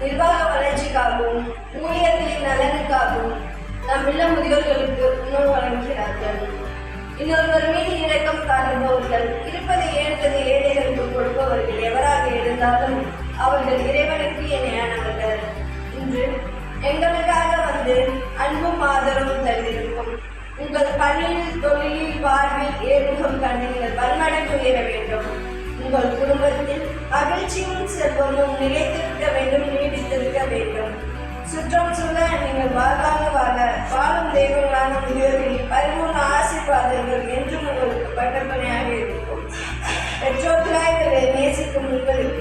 நிர்வாக வளர்ச்சிக்காகவும் ஊழியர்களின் நலனுக்காகவும் நம்முள்ள முதியோர்களுக்கு உணவு வழங்குகிறார்கள். இன்னொருவர் மீது இரக்கம் காட்டுபவர்கள், இருப்பதை ஏற்பது ஏழைகளுக்கு கொடுப்பவர்கள் எவராக இருந்தாலும் அவர்கள் இறைவனுக்கு இணையானவர்கள். இன்று எங்களுக்காக வந்து அன்பும் ஆதரவும் தந்திருக்கும் உங்கள் பணியில், தொழிலில், வாழ்வில் ஏறுமுகம் கண்டு நீங்கள் பன்மடங்கு உயர வேண்டும். உங்கள் குடும்பத்தில் மகிழ்ச்சியும் செல்வமும் நிலைத்திருக்க வேண்டும், நீடித்திருக்க வேண்டும். சுற்றம் சூழ நீங்கள் வாழ்வாங்க வாழும் தெய்வங்களான முதியோர்களின் பரிபூர்ண ஆசீர்வாதங்கள் என்றும் உங்களுக்கு பட்டப்பனையாக இருக்கும். பெற்றோர்களாய் நேசிக்கும் உங்களுக்கு